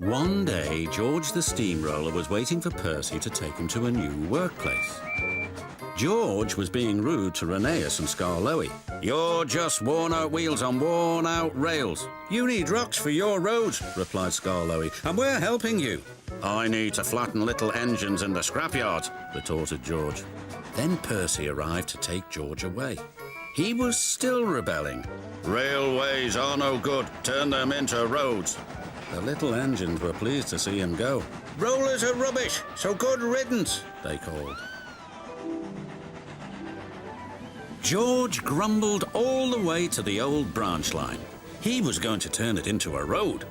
One day, George the steamroller was waiting for Percy to take him to a new workplace. George was being rude to Rheneas and Skarloey. "You're just worn-out wheels on worn-out rails. You need rocks for your roads," replied Skarloey, "and we're helping you." "I need to flatten little engines in the scrapyard," retorted George. Then Percy arrived to take George away. He was still rebelling. "Railways are no good. Turn them into roads." The little engines were pleased to see him go. "Rollers are rubbish, so good riddance," they called. George grumbled all the way to the old branch line. He was going to turn it into a road.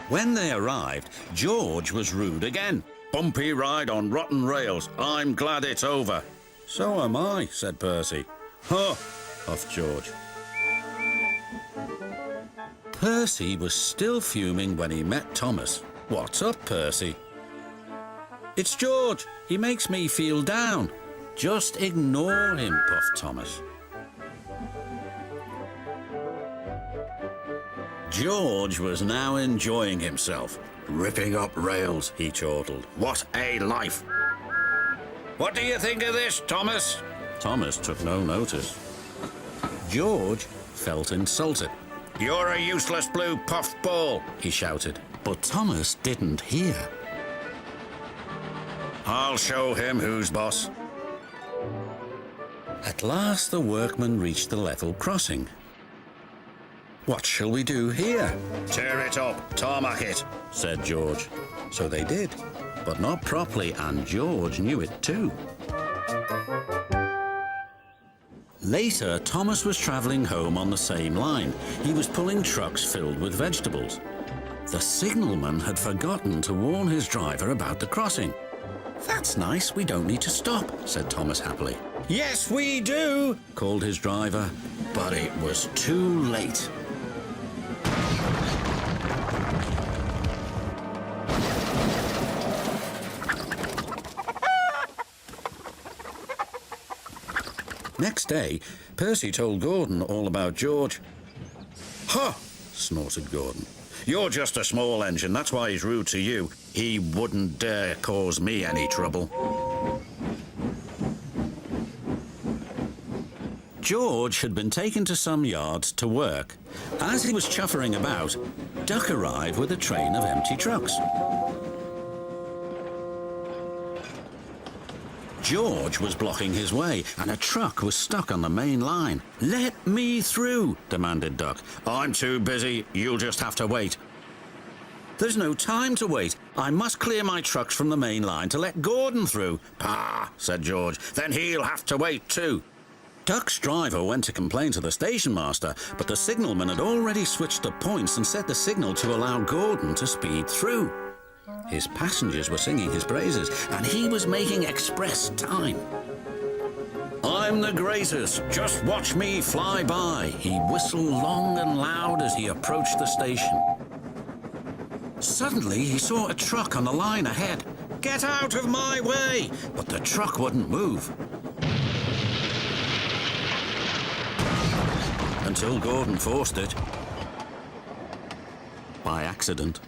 When they arrived, George was rude again. "Bumpy ride on rotten rails. I'm glad it's over." "So am I," said Percy. "Huh," huffed George. Percy was still fuming when he met Thomas. "What's up, Percy?" "It's George. He makes me feel down." "Just ignore him," puffed Thomas. George was now enjoying himself. "Ripping up rails," he chortled. "What a life!" "What do you think of this, Thomas?" Thomas took no notice. George felt insulted. "You're a useless blue puffed ball," he shouted. But Thomas didn't hear. "I'll show him who's boss." At last the workmen reached the level crossing. "What shall we do here?" "Tear it up, tarmac it," said George. So they did, but not properly, and George knew it too. Later, Thomas was travelling home on the same line. He was pulling trucks filled with vegetables. The signalman had forgotten to warn his driver about the crossing. "That's nice, we don't need to stop," said Thomas happily. "Yes, we do," called his driver, but it was too late. Next day, Percy told Gordon all about George. "Huh!" snorted Gordon. "You're just a small engine, that's why he's rude to you. He wouldn't dare cause me any trouble." George had been taken to some yards to work. As he was chuffering about, Duck arrived with a train of empty trucks. George was blocking his way, and a truck was stuck on the main line. "Let me through," demanded Duck. "I'm too busy. You'll just have to wait." "There's no time to wait. I must clear my trucks from the main line to let Gordon through." "Pah," said George. "Then he'll have to wait too." Duck's driver went to complain to the station master, but the signalman had already switched the points and set the signal to allow Gordon to speed through. His passengers were singing his praises, and he was making express time. "I'm the greatest, just watch me fly by," he whistled long and loud as he approached the station. Suddenly, he saw a truck on the line ahead. "Get out of my way!" But the truck wouldn't move. Until Gordon forced it. By accident.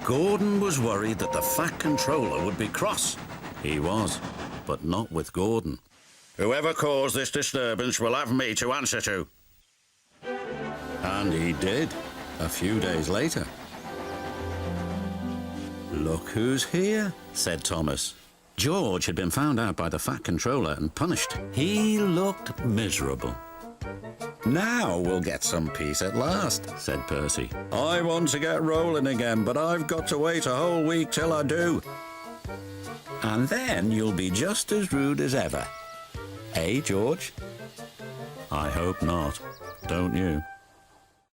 Gordon was worried that the Fat Controller would be cross. He was, but not with Gordon. "Whoever caused this disturbance will have me to answer to." And he did, a few days later. "Look who's here," said Thomas. George had been found out by the Fat Controller and punished. He looked miserable. "Now we'll get some peace at last," said Percy. "I want to get rolling again, but I've got to wait a whole week till I do." "And then you'll be just as rude as ever. Eh, George?" "I hope not. Don't you?"